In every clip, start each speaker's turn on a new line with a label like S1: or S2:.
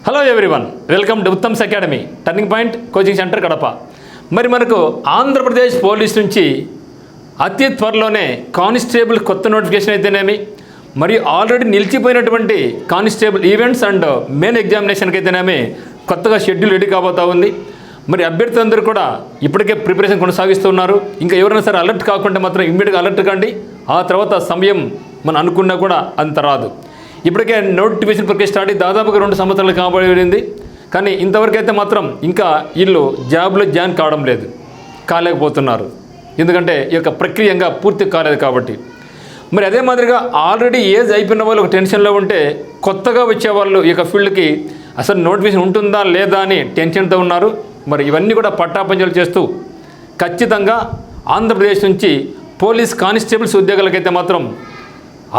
S1: Hello everyone, welcome to Uttam's academy turning point coaching centre Kadapa. మరి మనకు Andhra Pradesh police నుంచి అతి త్వరలోనే కానిస్టేబుల్ కొత్త నోటిఫికేషన్ అయితేనేమి, మరియు ఆల్రెడీ నిలిచిపోయినటువంటి కానిస్టేబుల్ ఈవెంట్స్ అండ్ మెయిన్ ఎగ్జామినేషన్కి అయితేనేమి కొత్తగా షెడ్యూల్ రెడీ కాబోతూ ఉంది. మరి అభ్యర్థులందరూ కూడా ఇప్పటికే ప్రిపరేషన్ కొనసాగిస్తున్నారు. ఇంకా ఎవరైనా సరే అలర్ట్ కాకుండా మాత్రం ఇమ్మీడియట్గా అలర్ట్ కండి. ఆ తర్వాత సమయం మనం అనుకున్నా కూడా అంత రాదు. ఇప్పటికే నోటిఫికేషన్ ప్రక్రియ స్టార్ట్ అయ్యి దాదాపుగా 2 సంవత్సరాలు కాబడింది. కానీ ఇంతవరకు అయితే మాత్రం ఇంకా వీళ్ళు జాబ్లో జాయిన్ కావడం లేదు, కాలేకపోతున్నారు. ఎందుకంటే ఈ యొక్క ప్రక్రియ ఇంకా పూర్తి కాలేదు కాబట్టి. మరి అదే మాదిరిగా ఆల్రెడీ ఏజ్ అయిపోయిన వాళ్ళు ఒక టెన్షన్లో ఉంటే, కొత్తగా వచ్చే వాళ్ళు ఈ యొక్క ఫీల్డ్కి అసలు నోటిఫికేషన్ ఉంటుందా లేదా అని టెన్షన్తో ఉన్నారు. మరి ఇవన్నీ కూడా పట్టాపంచలు చేస్తూ ఖచ్చితంగా ఆంధ్రప్రదేశ్ నుంచి పోలీస్ కానిస్టేబుల్స్ ఉద్యోగాలకైతే మాత్రం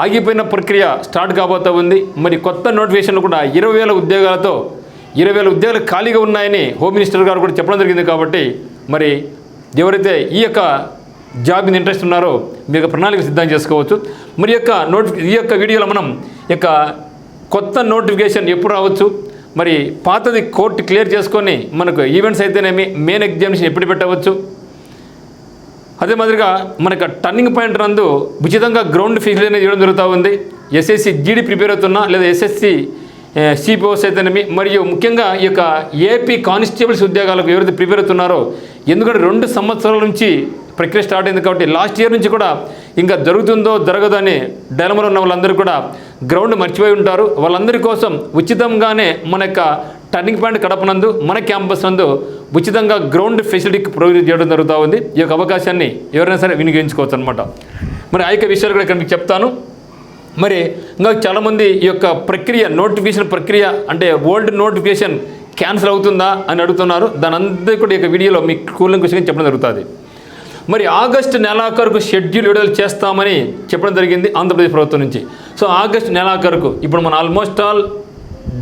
S1: ఆగిపోయిన ప్రక్రియ స్టార్ట్ కాబోతూ ఉంది. మరి కొత్త నోటిఫికేషన్లు కూడా 20,000 ఉద్యోగాలతో 20,000 ఉద్యోగాలు ఖాళీగా ఉన్నాయని హోమ్ మినిస్టర్ గారు కూడా చెప్పడం జరిగింది. కాబట్టి మరి ఎవరైతే ఈ యొక్క జాబ్ మీద ఇంట్రెస్ట్ ఉన్నారో మీకు ప్రణాళిక సిద్ధం చేసుకోవచ్చు. మరి ఈ యొక్క వీడియోలో మనం యొక్క కొత్త నోటిఫికేషన్ ఎప్పుడు రావచ్చు, మరి పాతది కోర్టు క్లియర్ చేసుకొని మనకు ఈవెంట్స్ అయితేనేమి మెయిన్ ఎగ్జామినేషన్ ఎప్పుడు పెట్టవచ్చు, అదే మాదిరిగా మనకు టర్నింగ్ పాయింట్ నందు ఉచితంగా గ్రౌండ్ ఫీజులు అనేది ఇవ్వడం జరుగుతూ ఉంది. ఎస్ఎస్సి జీడీ ప్రిపేర్ అవుతున్నా లేదా ఎస్ఎస్సి సిపిఓస్ అయితేనేమి, మరియు ముఖ్యంగా ఈ యొక్క ఏపీ కానిస్టేబుల్స్ ఉద్యోగాలకు ఎవరైతే ప్రిపేర్ అవుతున్నారో, ఎందుకంటే 2 సంవత్సరాల నుంచి ప్రక్రియ స్టార్ట్ అయింది కాబట్టి లాస్ట్ ఇయర్ నుంచి కూడా ఇంకా జరుగుతుందో జరగదో అని డైలమాలో ఉన్న వాళ్ళందరూ కూడా గ్రౌండ్ మర్చిపోయి ఉంటారు. వాళ్ళందరి కోసం ఉచితంగానే మన యొక్క టర్నింగ్ పాయింట్ కడప నందు మన క్యాంపస్ నందు ఉచితంగా గ్రౌండ్ ఫెసిలిటీకి ప్రొవైడ్ చేయడం జరుగుతూ ఉంది. ఈ యొక్క అవకాశాన్ని ఎవరైనా సరే వినియోగించుకోవచ్చు అనమాట. మరి ఆ యొక్క విషయాలు కూడా ఇక్కడ మీకు చెప్తాను. మరి ఇంకా చాలామంది ఈ యొక్క ప్రక్రియ నోటిఫికేషన్ ప్రక్రియ అంటే ఓల్డ్ నోటిఫికేషన్ క్యాన్సిల్ అవుతుందా అని అడుగుతున్నారు. దాని అంతా కూడా ఈ యొక్క వీడియోలో మీకు కూలింగ్ క్వశ్చన్ చెప్పడం జరుగుతుంది. మరి ఆగస్టు నెలాఖరుకు షెడ్యూల్ విడుదల చేస్తామని చెప్పడం జరిగింది ఆంధ్రప్రదేశ్ ప్రభుత్వం నుంచి. సో ఆగస్టు నెలాఖరుకు ఇప్పుడు మనం ఆల్మోస్ట్ ఆల్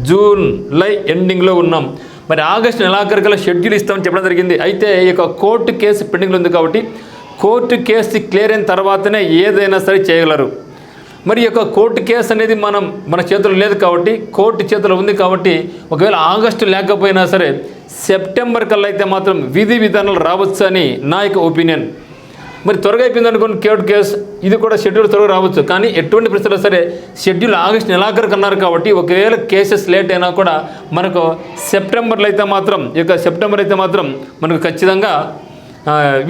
S1: జూలై ఎండింగ్లో ఉన్నాం. మరి ఆగస్టు నెలాఖరుకల్లా షెడ్యూల్ ఇస్తామని చెప్పడం జరిగింది. అయితే ఈ యొక్క కోర్టు కేసు పెండింగ్లో ఉంది కాబట్టి కోర్టు కేసు క్లియర్ అయిన తర్వాతనే ఏదైనా సరే చేయగలరు. మరి ఈ యొక్క కోర్టు కేసు అనేది మన చేతుల్లో లేదు కాబట్టి, కోర్టు చేతిలో ఉంది కాబట్టి ఒకవేళ ఆగస్టు లేకపోయినా సరే సెప్టెంబర్ కల్లా అయితే మాత్రం విధి విధానాలు రావచ్చు అని నా యొక్క ఒపీనియన్. మరి త్వరగా అయిపోయింది అనుకోండి కోర్టు కేసు, ఇది కూడా షెడ్యూల్ త్వరగా రావచ్చు. కానీ ఎటువంటి పరిస్థితుల్లో సరే షెడ్యూల్ ఆగస్టు నెలాఖరుకు అన్నారు కాబట్టి ఒకవేళ కేసెస్ లేట్ అయినా కూడా మనకు సెప్టెంబర్లో అయితే మాత్రం సెప్టెంబర్ అయితే మాత్రం మనకు ఖచ్చితంగా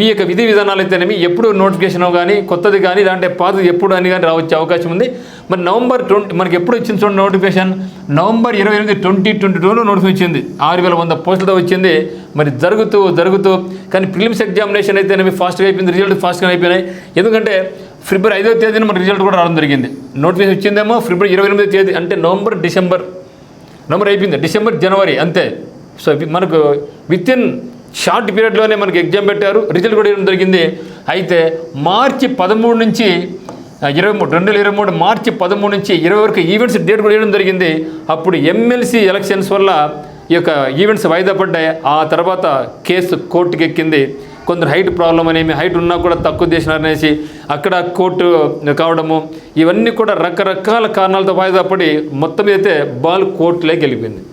S1: ఈ యొక్క విధి విధానాలు అయితేనేమి ఎప్పుడు నోటిఫికేషన్ కానీ కొత్తది కానీ ఇలాంటి పాతది ఎప్పుడు అని కానీ రావచ్చే అవకాశం ఉంది. మరి నవంబర్ 20 మనకి ఎప్పుడు వచ్చింది చూడండి నోటిఫికేషన్, నవంబర్ 28, 2022లో నోటిఫికేషన్ వచ్చింది. 6,100 పోస్టులతో వచ్చింది. మరి జరుగుతూ కానీ ప్రిలిమ్స్ ఎగ్జామినేషన్ అయితేనేమి ఫాస్ట్గా అయిపోయింది, రిజల్ట్ ఫాస్ట్గా అయిపోయినాయి. ఎందుకంటే ఫిబ్రవరి 5వ తేదీన మనకి రిజల్ట్ కూడా రావడం జరిగింది. నోటిఫికేషన్ వచ్చిందేమో ఫిబ్రవరి 28వ తేదీ, అంటే నవంబర్ అయిపోయింది, డిసెంబర్ జనవరి అంతే. సో మనకు వితిన్ షార్ట్ పీరియడ్లోనే మనకి ఎగ్జామ్ పెట్టారు, రిజల్ట్ కూడా ఇవ్వడం జరిగింది. అయితే మార్చి 13 నుంచి 2023 మార్చి 13 నుంచి 20 వరకు ఈవెంట్స్ డేట్ కూడా ఇవ్వడం జరిగింది. అప్పుడు ఎమ్మెల్సీ ఎలక్షన్స్ వల్ల ఈ యొక్క ఈవెంట్స్ వాయిదా పడ్డాయి. ఆ తర్వాత కేసు కోర్టుకి ఎక్కింది. కొందరు హైట్ ప్రాబ్లం అనేవి, హైట్ ఉన్నా కూడా తక్కువ చేసినారనేసి అక్కడ కోర్టు కావడము, ఇవన్నీ కూడా రకరకాల కారణాలతో వాయిదా పడి మొత్తం అయితే బాల్ కోర్టులోకి వెళ్ళిపోయింది.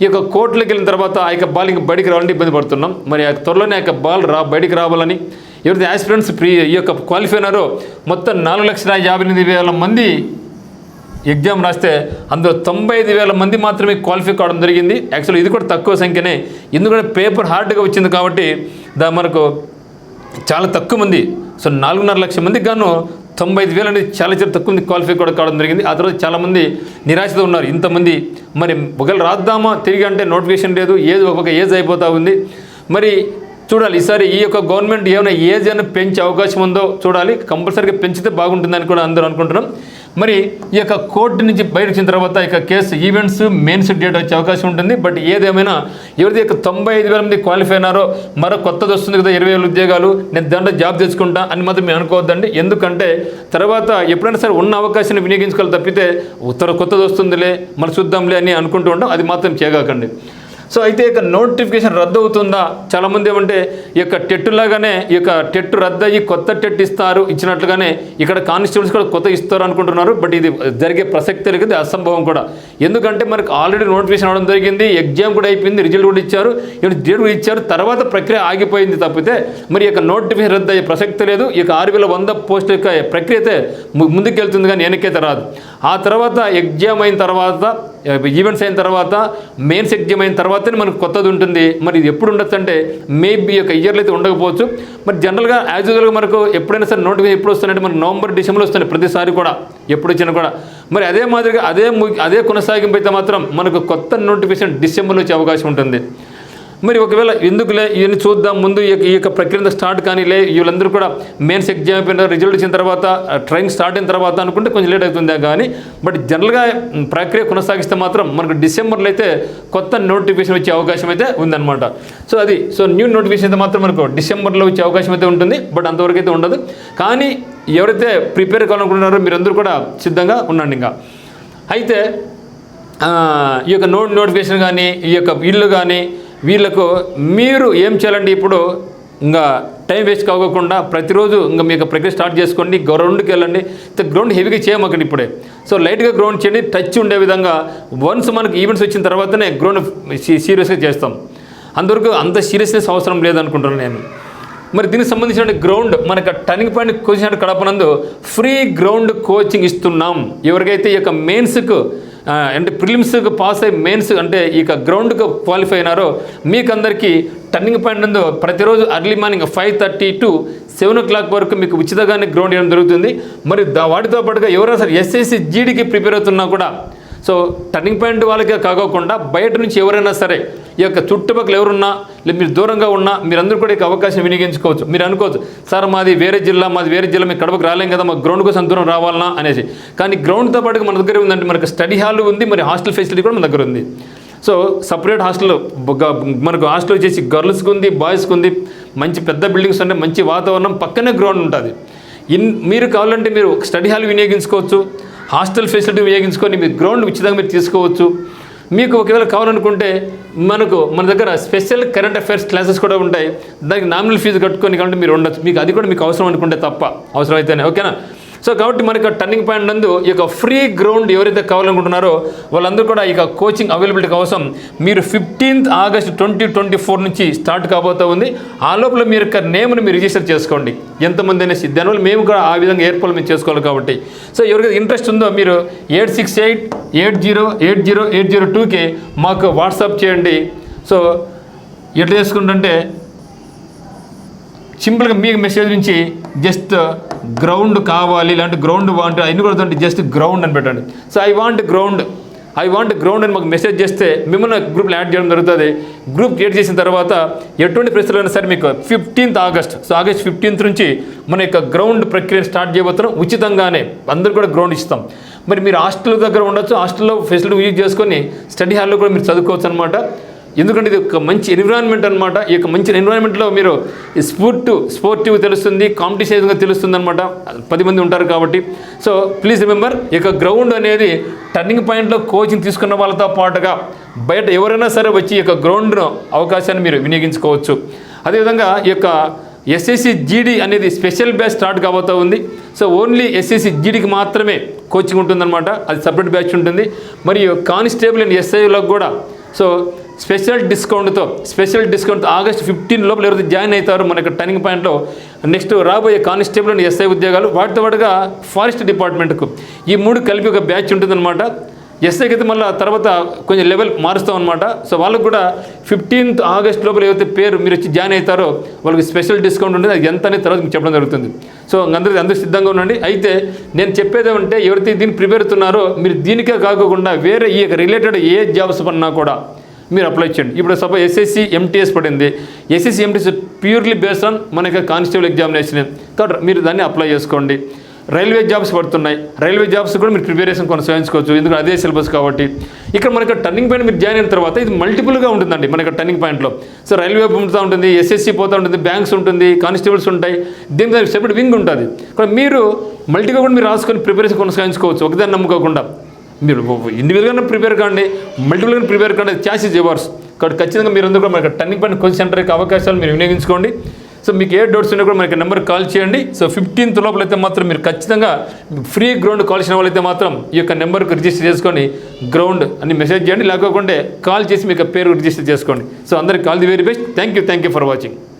S1: ఈ యొక్క కోర్టులోకి వెళ్ళిన తర్వాత ఆ యొక్క బాల్ ఇంకా బయటికి రావాలంటే ఇబ్బంది పడుతున్నాం. మరి ఆ త్వరలోనే ఆ యొక్క బాల్ బయటికి రావాలని ఎవరైతే యాస్పిరెంట్స్ ఈ యొక్క క్వాలిఫై అయినారో మొత్తం 4,58,000 మంది ఎగ్జామ్ రాస్తే అందులో 95,000 మంది మాత్రమే క్వాలిఫై కావడం జరిగింది. యాక్చువల్లీ ఇది కూడా తక్కువ సంఖ్యనే, ఎందుకంటే పేపర్ హార్డ్గా వచ్చింది కాబట్టి మనకు చాలా తక్కువ మంది. సో 4.5 లక్షల మందికి గాను 95,000 అనేది చాలా తక్కువ మంది క్వాలిఫై కూడా కావడం జరిగింది. ఆ తర్వాత చాలామంది నిరాశతో ఉన్నారు. ఇంతమంది మరి ఒకవేళ రాద్దామా తిరిగి అంటే నోటిఫికేషన్ లేదు, ఒక ఏజ్ అయిపోతూ ఉంది. మరి చూడాలి ఈసారి ఈ యొక్క గవర్నమెంట్ ఏమైనా ఏజ్ అయినా పెంచే అవకాశం ఉందో చూడాలి. కంపల్సరీగా పెంచితే బాగుంటుందని కూడా అందరూ అనుకుంటున్నాం. మరి ఈ యొక్క కోర్టు నుంచి బయటకు వచ్చిన తర్వాత ఇక కేసు ఈవెంట్స్ మెయిన్స్ డేట్ వచ్చే అవకాశం ఉంటుంది. బట్ ఏదేమైనా ఎవరైతే 95,000 మంది క్వాలిఫై అయినారో మరో కొత్తది వస్తుంది కదా 20,000 ఉద్యోగాలు, నేను దాంట్లో జాబ్ తెచ్చుకుంటా అని మాత్రం మీరు అనుకోవద్దండి. ఎందుకంటే తర్వాత ఎప్పుడైనా సరే ఉన్న అవకాశాన్ని వినియోగించుకోవాలి తప్పితే కొత్తది వస్తుందిలే మరి చూద్దాంలే అని అనుకుంటూ ఉంటాం, అది మాత్రం చేయగాకండి. సో అయితే ఇక నోటిఫికేషన్ రద్దు అవుతుందా? చాలామంది ఏమంటే ఈ యొక్క టెట్టులాగానే ఈ యొక్క టెట్టు రద్దు అయ్యి కొత్త టెట్ ఇచ్చినట్లుగానే ఇక్కడ కానిస్టేబుల్స్ కూడా కొత్త ఇస్తారు అనుకుంటున్నారు. బట్ ఇది జరిగే ప్రసక్తి లేదు, అసంభవం కూడా. ఎందుకంటే మనకు ఆల్రెడీ నోటిఫికేషన్ అవడం జరిగింది, ఎగ్జామ్ కూడా అయిపోయింది, రిజల్ట్ కూడా ఇచ్చారు, ఇప్పుడు డేట్ కూడా ఇచ్చారు, తర్వాత ప్రక్రియ ఆగిపోయింది తప్పితే మరి ఈ యొక్క నోటిఫికేషన్ రద్దు అయ్యే ప్రసక్తి లేదు. ఈ యొక్క 6100 పోస్టుల యొక్క ప్రక్రియ అయితే ముందుకు వెళ్తుంది కానీ వెనకైతే రాదు. ఆ తర్వాత ఎగ్జామ్ అయిన తర్వాత, ఈవెంట్స్ అయిన తర్వాత, మెయిన్స్ ఎగ్జామ్ అయిన తర్వాతనే మనకు కొత్తది ఉంటుంది. మరి ఇది ఎప్పుడు ఉండొచ్చు అంటే మేబీ ఒక ఇయర్లో అయితే ఉండకపోవచ్చు. మరి జనరల్గా యాజ్ యూజువల్గా మనకు ఎప్పుడైనా సరే నోటిఫికేషన్ ఎప్పుడు వస్తున్నాయంటే మనకు నవంబర్ డిసెంబర్లో వస్తున్నాయి ప్రతిసారి కూడా, ఎప్పుడు వచ్చినా కూడా. మరి అదే మాదిరిగా అదే కొనసాగింపు అయితే మాత్రం మనకు కొత్త నోటిఫికేషన్ డిసెంబర్లో వచ్చే అవకాశం ఉంటుంది. మరి ఒకవేళ ఎందుకులే ఇవన్నీ చూద్దాం ముందు ఈ యొక్క ప్రక్రియ స్టార్ట్ కానీ వీళ్ళందరూ కూడా మెయిన్స్ ఎగ్జామ్ అయిపోయిన రిజల్ట్ వచ్చిన తర్వాత ట్రైనింగ్ స్టార్ట్ అయిన తర్వాత అనుకుంటే కొంచెం లేట్ అవుతుందా కానీ, బట్ జనరల్గా ప్రక్రియ కొనసాగిస్తే మాత్రం మనకు డిసెంబర్లో అయితే కొత్త నోటిఫికేషన్ వచ్చే అవకాశం అయితే ఉందన్నమాట. సో న్యూ నోటిఫికేషన్ అయితే మాత్రం మనకు డిసెంబర్లో వచ్చే అవకాశం అయితే ఉంటుంది. బట్ అంతవరకు అయితే ఉండదు. కానీ ఎవరైతే ప్రిపేర్ కావాలనుకుంటున్నారో మీరందరూ కూడా సిద్ధంగా ఉండండి. ఇంకా అయితే ఈ యొక్క నోటిఫికేషన్ కానీ ఈ యొక్క ఇల్లు కానీ వీళ్ళకు మీరు ఏం చేయాలండి, ఇప్పుడు ఇంకా టైం వేస్ట్ కాకుండా ప్రతిరోజు ఇంకా మీకు ప్రక్రియ స్టార్ట్ చేసుకోండి. గ్రౌండ్కి వెళ్ళండి. గ్రౌండ్ హెవీగా చేయమకండి ఇప్పుడే. సో లైట్గా గ్రౌండ్ చేయండి, టచ్ ఉండే విధంగా. వన్స్ మనకు ఈవెంట్స్ వచ్చిన తర్వాతనే గ్రౌండ్ సీరియస్గా చేస్తాం. అందువరకు అంత సీరియస్నెస్ అవసరం లేదనుకుంటున్నాను నేను. మరి దీనికి సంబంధించిన గ్రౌండ్ మనకు టర్నింగ్ పాయింట్ కోచింగ్ కడపనందు ఫ్రీ గ్రౌండ్ కోచింగ్ ఇస్తున్నాం. ఎవరికైతే ఈ యొక్క మెయిన్స్కు అంటే ప్రిలిమ్స్కి పాస్ అయ్యి మెయిన్స్ అంటే ఇక గ్రౌండ్కి క్వాలిఫై అయినారో మీకు అందరికీ టర్నింగ్ పాయింట్ నందు ప్రతిరోజు అర్లీ మార్నింగ్ 5:30 to 7 o'clock వరకు మీకు ఉచితంగానే గ్రౌండ్ ఇవ్వడం జరుగుతుంది. మరి వాటితో పాటుగా ఎవరైనా సరే SSC GDకి ప్రిపేర్ అవుతున్నా కూడా, సో టర్నింగ్ పాయింట్ వాళ్ళకే కాకోకుండా బయట నుంచి ఎవరైనా సరే ఈ యొక్క చుట్టుపక్కల ఎవరున్నా లేదా మీరు దూరంగా ఉన్నా మీరందరూ కూడా ఈ అవకాశం వినియోగించుకోవచ్చు. మీరు అనుకోవచ్చు, సార్ మాది వేరే జిల్లా మీ కడపకు రాలేం కదా, మాకు గ్రౌండ్ కోసం దూరం రావాలన్నా అనేసి. కానీ గ్రౌండ్తో పాటుగా మన దగ్గర ఉందంటే మనకు స్టడీ హాల్ ఉంది, మరి హాస్టల్ ఫెసిలిటీ కూడా మన దగ్గర ఉంది. సో సపరేట్ హాస్టల్ మనకు హాస్టల్ వచ్చేసి గర్ల్స్కి ఉంది, బాయ్స్కి ఉంది. మంచి పెద్ద బిల్డింగ్స్ ఉంటాయి, మంచి వాతావరణం, పక్కనే గ్రౌండ్ ఉంటుంది. మీరు కావాలంటే మీరు స్టడీ హాల్ వినియోగించుకోవచ్చు, హాస్టల్ ఫెసిలిటీ వినియోగించుకొని మీరు గ్రౌండ్ ఉచితంగా మీరు తీసుకోవచ్చు. మీకు ఒకవేళ కావాలనుకుంటే మన దగ్గర స్పెషల్ కరెంట్ అఫైర్స్ క్లాసెస్ కూడా ఉంటాయి. దానికి నామినల్ ఫీజు కట్టుకొని కాబట్టి మీరు ఉండొచ్చు. మీకు అది కూడా మీకు అవసరం అనుకుంటే తప్ప, అవసరం అయితేనే, ఓకేనా. సో కాబట్టి మనకి టర్నింగ్ పాయింట్ నందు ఈ యొక్క ఫ్రీ గ్రౌండ్ ఎవరైతే కావాలనుకుంటున్నారో వాళ్ళందరూ కూడా ఇక కోచింగ్ అవైలబిలిటీ కోసం మీరు 15th August 2024 నుంచి స్టార్ట్ కాబోతూ ఉంది. ఆ లోపల మీరు యొక్క నేమ్ని మీరు రిజిస్టర్ చేసుకోండి, ఎంతమంది అనేసి. దానివల్ల మేము కూడా ఆ విధంగా ఏర్పాట్లు మేము చేసుకోవాలి కాబట్టి. సో ఎవరికైతే ఇంట్రెస్ట్ ఉందో మీరు 8688080802కి మాకు వాట్సాప్ చేయండి. సో ఎట్లా చేసుకుంటుంటే సింపుల్గా మీకు మెసేజ్ నుంచి జస్ట్ గ్రౌండ్ కావాలి, ఇలాంటి గ్రౌండ్ వాంట్ అన్ని కూడా జస్ట్ గ్రౌండ్ అని పెట్టండి. సో ఐ వాంట్ గ్రౌండ్ అని మాకు మెసేజ్ చేస్తే మిమ్మల్ని గ్రూప్లో యాడ్ చేయడం జరుగుతుంది. గ్రూప్ క్రియేట్ చేసిన తర్వాత ఎటువంటి ప్రశ్నలైనా సరే మీకు 15th August, so August 15th నుంచి మన యొక్క గ్రౌండ్ ప్రక్రియ స్టార్ట్ చేయబోతున్నాం. ఉచితంగానే అందరూ కూడా గ్రౌండ్ ఇస్తాం. మరి మీరు హాస్టల్ దగ్గర ఉండొచ్చు, హాస్టల్లో ఫెసిలిటీ యూజ్ చేసుకొని స్టడీ హాల్లో కూడా మీరు చదువుకోవచ్చు అనమాట. ఎందుకంటే ఇది ఒక మంచి ఎన్విరాన్మెంట్ అనమాట. ఈ యొక్క మంచి ఎన్విరాన్మెంట్లో మీరు స్పోర్టివ్ తెలుస్తుంది, కాంపిటీషన్గా తెలుస్తుంది అనమాట. 10 మంది ఉంటారు కాబట్టి. సో ప్లీజ్ రిమెంబర్, ఈ యొక్క గ్రౌండ్ అనేది టర్నింగ్ పాయింట్లో కోచింగ్ తీసుకున్న వాళ్ళతో పాటుగా బయట ఎవరైనా సరే వచ్చి ఈ యొక్క గ్రౌండ్ను అవకాశాన్ని మీరు వినియోగించుకోవచ్చు. అదేవిధంగా ఈ యొక్క SSC GD అనేది స్పెషల్ బ్యాచ్ స్టార్ట్ కాబోతూ ఉంది. సో ఓన్లీ SSC GDకి మాత్రమే కోచింగ్ ఉంటుందన్నమాట. అది సపరేట్ బ్యాచ్ ఉంటుంది. మరియు కానిస్టేబుల్ అండ్ SIలకు కూడా సో స్పెషల్ డిస్కౌంట్తో August 15 లోపల ఎవరైతే జాయిన్ అవుతారో మన యొక్క టర్నింగ్ పాయింట్లో నెక్స్ట్ రాబోయే కానిస్టేబుల్ అండ్ SI ఉద్యోగాలు, వాటితో పాటుగా ఫారెస్ట్ డిపార్ట్మెంట్కు ఈ 3 కలిపి ఒక బ్యాచ్ ఉంటుందన్నమాట. SIకి అయితే మళ్ళీ తర్వాత కొంచెం లెవెల్ మారుస్తాం అనమాట. సో వాళ్ళకు కూడా 15th August లోపల ఏవైతే పేరు మీరు వచ్చి జాయిన్ అవుతారో వాళ్ళకి స్పెషల్ డిస్కౌంట్ ఉంటుంది. అది ఎంత అనేది తర్వాత మీకు చెప్పడం జరుగుతుంది. సో అందరూ సిద్ధంగా ఉండండి. అయితే నేను చెప్పేది ఏమంటే ఎవరైతే దీన్ని ప్రిపేర్ అవుతున్నారో మీరు దీనికే కాకుండా వేరే ఈ రిలేటెడ్ ఏ జాబ్స్ పడినా కూడా మీరు అప్లై చేయండి. ఇప్పుడు సపోజ్ SSC MTS పడింది. SSC MTS purely based on మన యొక్క కానిస్టేబుల్ ఎగ్జామినేషన్ కాబట్టి మీరు దాన్ని అప్లై చేసుకోండి. రైల్వే జాబ్స్ పడుతున్నాయి, రైల్వే జాబ్స్ కూడా మీరు ప్రిపరేషన్ కొనసాగించుకోవచ్చు, ఎందుకంటే అదే సిలబస్ కాబట్టి. ఇక్కడ మనకి టర్నింగ్ పాయింట్ మీరు జాయిన్ అయిన తర్వాత ఇది మల్టిపుల్గా ఉంటుందండి మనకి టర్నింగ్ పాయింట్లో. సో రైల్వే పోతూ ఉంటుంది, SSC పోతూ ఉంటుంది, బ్యాంక్స్ ఉంటుంది, కానిస్టేబుల్స్ ఉంటాయి, దీని మీద సెపరేట్ వింగ్ ఉంటుంది. ఇక్కడ మీరు మల్టీగా కూడా మీరు రాసుకొని ప్రిపరేషన్ కొనసాగించుకోవచ్చు, ఒకదాన్ని నమ్ముకోకుండా. మీరు ఇండివిజువల్గానే ప్రిపేర్ కాండి, మల్టిపుల్గా ప్రిపేర్ కాండి, ఛాయిస్ ఇస్ యువర్స్. కాబట్టి ఖచ్చితంగా మీరందరూ కూడా మనకి టర్నింగ్ పాయింట్ కోచింగ్ సెంటర్ యొక్క అవకాశాలు మీరు వినియోగించుకోండి. సో మీకు ఏ డౌట్స్ ఉన్నా కూడా మనకి నెంబర్కి కాల్ చేయండి. సో 15th లోపల అయితే మాత్రం మీరు ఖచ్చితంగా ఫ్రీ గ్రౌండ్ కావాల్సిన వాళ్ళైతే మాత్రం ఈ యొక్క నెంబర్కి రిజిస్టర్ చేసుకొని గ్రౌండ్ అని మెసేజ్ చేయండి, లేకపోతే కాల్ చేసి మీకు పేరు రిజిస్టర్ చేసుకోండి. సో అందరికి all the very best. Thank you for watching.